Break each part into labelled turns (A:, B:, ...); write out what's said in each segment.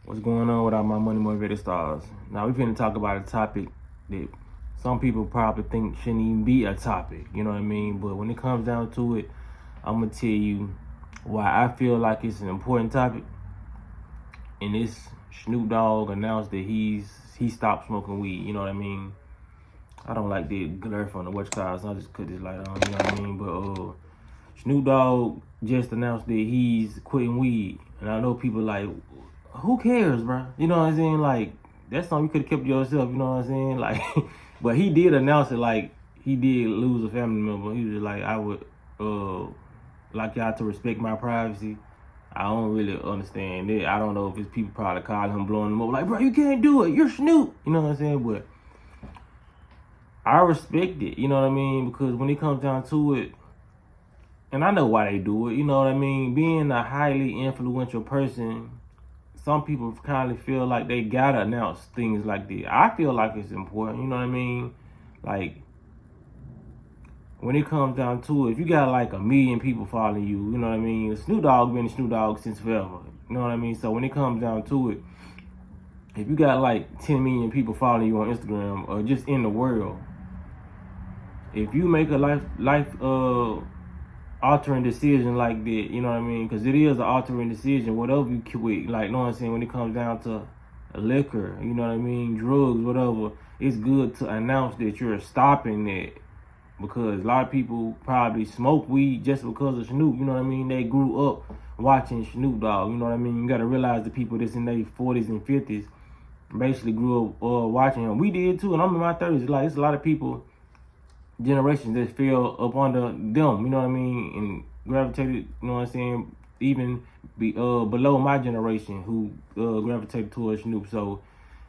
A: What's going on with all my money motivated stars? Now we're finna talk about a topic that some people probably think shouldn't even be a topic, you know what I mean? But when it comes down to it, I'm gonna tell you why I feel like it's an important topic. And this Snoop Dogg announced that he stopped smoking weed, you know what I mean? I don't like the glare from the watch cars, so I just cut this light on, you know what I mean? But Snoop Dogg just announced that he's quitting weed. And I know people like, who cares, bro? You know what I'm saying? Like, that's something you could have kept to yourself, you know what I'm saying? Like, but he did announce it, like, he did lose a family member. He was just like, I would like y'all to respect my privacy. I don't really understand it. I don't know if it's people probably calling him, blowing him up, like, bro, you can't do it. You're Snoop. You know what I'm saying? But I respect it, you know what I mean? Because when it comes down to it, and I know why they do it, you know what I mean? Being a highly influential person, some people kind of feel like they gotta announce things like that. I feel like it's important, you know what I mean? Like, when it comes down to it, if you got like 1 million people following you, you know what I mean? Snoop Dogg been Snoop Dogg since forever, you know what I mean? So when it comes down to it, if you got like 10 million people following you on Instagram or just in the world, if you make a life altering decision like that, you know what I mean? Because it is an altering decision, whatever you quit. Like, you know what I'm saying? When it comes down to liquor, you know what I mean? Drugs, whatever. It's good to announce that you're stopping it, because a lot of people probably smoke weed just because of Snoop, you know what I mean? They grew up watching Snoop Dogg, you know what I mean? You got to realize the people that's in their 40s and 50s basically grew up watching him. We did too, and I'm in my 30s. Like, it's a lot of people, generations that fell up under them, you know what I mean, and gravitated, you know what I'm saying, even below my generation who gravitated towards Snoop. So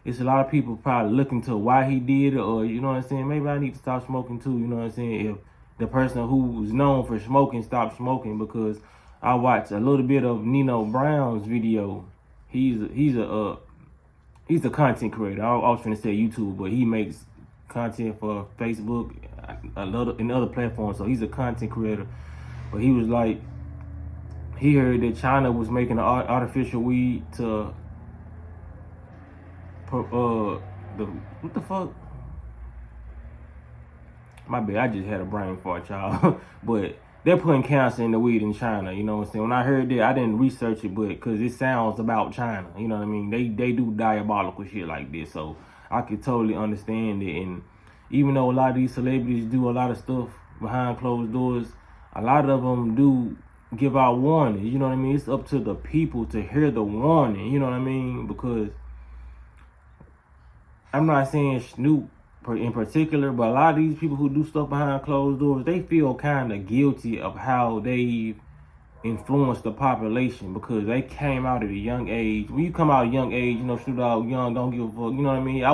A: it's a lot of people probably looking to why he did it, or, you know what I'm saying, maybe I need to stop smoking too, you know what I'm saying, if the person who's known for smoking stopped smoking. Because I watched a little bit of Nino Brown's video. He's a content creator. I was trying to say YouTube, but he makes content for Facebook, and other platforms. So he's a content creator. But he was like, he heard that China was making artificial weed to what the fuck? My bad, I just had a brain fart, y'all. But they're putting cancer in the weed in China, you know what I'm saying? When I heard that, I didn't research it, but because it sounds about China, you know what I mean? They do diabolical shit like this, so I could totally understand it. And even though a lot of these celebrities do a lot of stuff behind closed doors, a lot of them do give out warnings, you know what I mean? It's up to the people to hear the warning, you know what I mean? Because I'm not saying Snoop in particular, but a lot of these people who do stuff behind closed doors, they feel kind of guilty of how they've influenced the population, because they came out at a young age. When you come out at a young age, you know, Snoop Dogg, young, don't give a fuck, you know what I mean?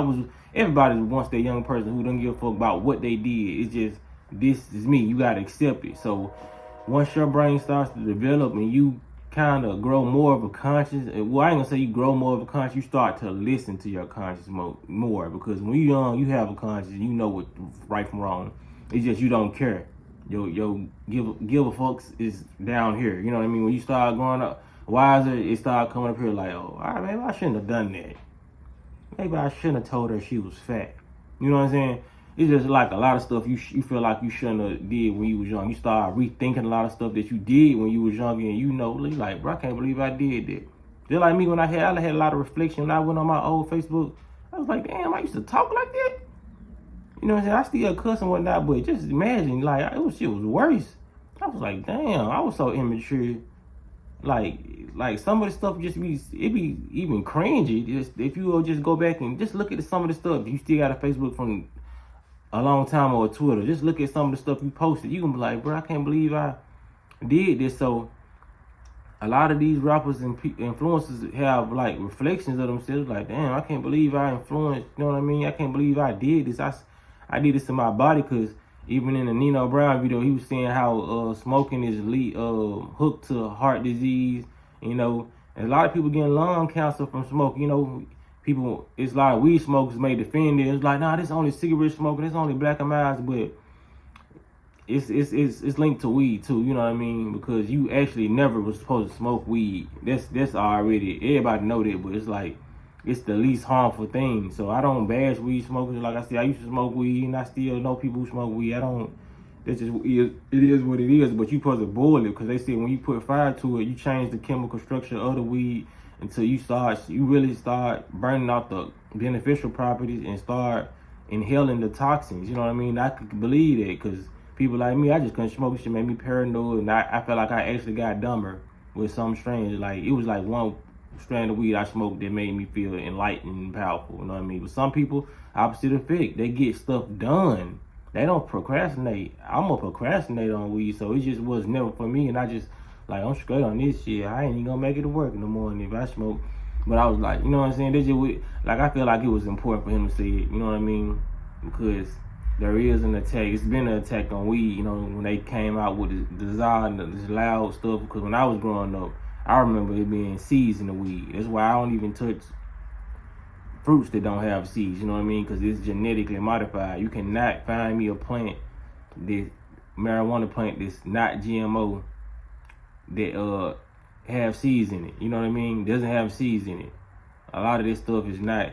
A: Everybody wants that young person who don't give a fuck about what they did. It's just, this is me, you gotta accept it. So once your brain starts to develop and you kind of grow more of a conscience, well, I ain't gonna say you grow more of a conscience, you start to listen to your conscience more, because when you're young, you have a conscience, you know what right from wrong. It's just you don't care. Yo, give a fucks is down here, you know what I mean? When you start growing up wiser, it start coming up here like, oh, all right, maybe I shouldn't have done that. Maybe I shouldn't have told her she was fat. You know what I'm saying? It's just like a lot of stuff you feel like you shouldn't have did when you was young. You start rethinking a lot of stuff that you did when you was young, and you know, like, bro, I can't believe I did that. Just like me, when I had a lot of reflection when I went on my old Facebook. I was like, damn, I used to talk like that. You know what I'm saying? I still cuss and whatnot, but just imagine, like, shit was worse. I was like, damn, I was so immature. Like some of the stuff it be even cringy. Just if you will just go back and just look at some of the stuff. You still got a Facebook from a long time, or Twitter. Just look at some of the stuff you posted. You can be like, bro, I can't believe I did this. So a lot of these rappers and influencers have like reflections of themselves. Like, damn, I can't believe I influenced. You know what I mean? I can't believe I did this. I did this to my body, because even in the Nino Brown video, he was saying how smoking is hooked to heart disease. You know, and a lot of people getting lung cancer from smoking. You know, people, it's like weed smokers may defend it. It's like, nah, this only cigarette smoking, this only black and miles. But it's linked to weed too, you know what I mean? Because you actually never was supposed to smoke weed. That's already, everybody know that, but it's like it's the least harmful thing. So I don't bash weed smokers. Like I said, I used to smoke weed and I still know people who smoke weed. I don't, that's just, it is what it is, but you supposed to boil it, because they say when you put fire to it, you change the chemical structure of the weed until you really start burning out the beneficial properties and start inhaling the toxins. You know what I mean? I could believe that, because people like me, I just couldn't smoke. It shit made me paranoid, and I felt like I actually got dumber with some strange. Like, it was like one strand of weed I smoked that made me feel enlightened and powerful. You know what I mean? But some people, opposite effect, they get stuff done. They don't procrastinate. I'm a procrastinator on weed, so it just was never for me. And I just, like, I'm straight on this shit. I ain't even gonna make it to work in the morning if I smoke. But I was like, you know what I'm saying? They just, like, I feel like it was important for him to say it. You know what I mean? Because there is an attack. It's been an attack on weed, you know, when they came out with the desire and this loud stuff. Because when I was growing up, I remember it being seeds in the weed. That's why I don't even touch fruits that don't have seeds, you know what I mean? Because it's genetically modified. You cannot find me a plant, this marijuana plant that's not GMO, that have seeds in it. You know what I mean? Doesn't have seeds in it. A lot of this stuff is not.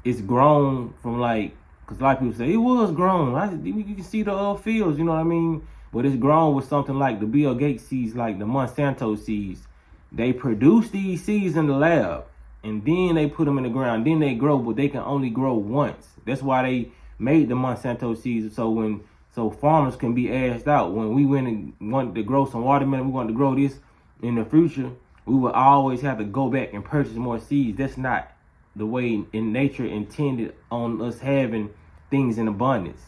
A: It's grown from, like, because a lot of people say it was grown. You can see the fields, you know what I mean? But it's grown with something like the Bill Gates seeds, like the Monsanto seeds. They produce these seeds in the lab, and then they put them in the ground. Then they grow, but they can only grow once. That's why they made the Monsanto seeds, so farmers can be asked out. When we went and wanted to grow some watermelon, we wanted to grow this in the future, we would always have to go back and purchase more seeds. That's not the way in nature intended on us having things in abundance.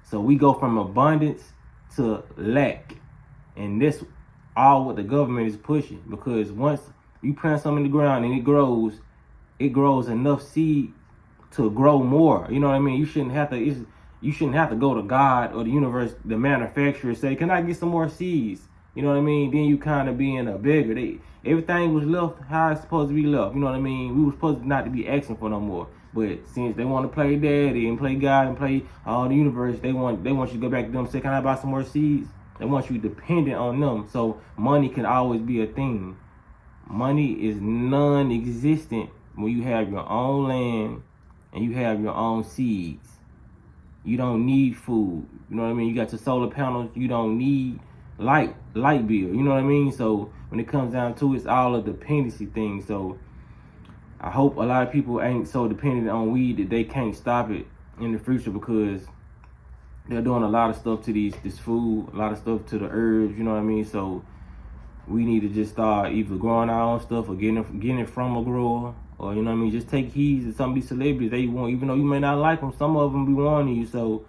A: So we go from abundance to lack, and that's all what the government is pushing. Because once you plant something in the ground and it grows enough seed to grow more. You know what I mean? You shouldn't have to go to God or the universe, the manufacturer, say, "Can I get some more seeds?" You know what I mean? Then you kind of being a beggar. Everything was left how it's supposed to be left. You know what I mean? We were supposed not to be asking for no more. But since they want to play daddy and play God and play all the universe, they want you to go back to them and say, "Can I buy some more seeds?" They want you dependent on them. So money can always be a thing. Money is non-existent when you have your own land and you have your own seeds. You don't need food. You know what I mean? You got your solar panels. You don't need light bill. You know what I mean? So when it comes down to it, it's all a dependency thing. So I hope a lot of people ain't so dependent on weed that they can't stop it in the future, because they're doing a lot of stuff to this food, a lot of stuff to the herbs. You know what I mean? So we need to just start either growing our own stuff or getting it from a grower, or, you know what I mean, just take heed to some of these celebrities. They want, even though you may not like them, some of them be wanting you. So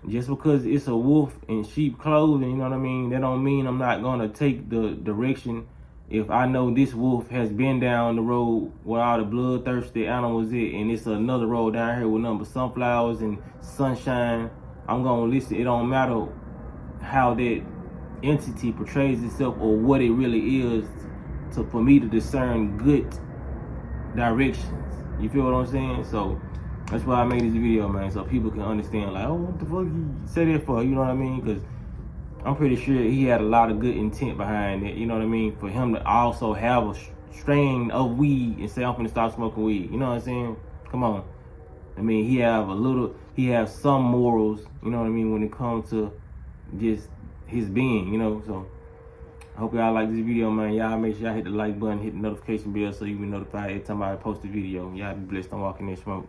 A: just because it's a wolf in sheep clothing, you know what I mean, that don't mean I'm not gonna take the direction. If I know this wolf has been down the road where all the bloodthirsty animals at, and it's another road down here with nothing but sunflowers and sunshine, I'm gonna listen. It don't matter how that entity portrays itself or what it really is, for me to discern good directions. You feel what I'm saying? So that's why I made this video, man, so people can understand, like, oh, what the fuck you say that for? You know what I mean? Because I'm pretty sure he had a lot of good intent behind it. You know what I mean? For him to also have a strain of weed and say, "I'm gonna stop smoking weed." You know what I'm saying? Come on. I mean, he has some morals, you know what I mean, when it comes to just his being, you know. So I hope y'all like this video, man. Y'all make sure y'all hit the like button, hit the notification bell so you be notified every time I post a video. Y'all be blessed. I'm walking in smoke.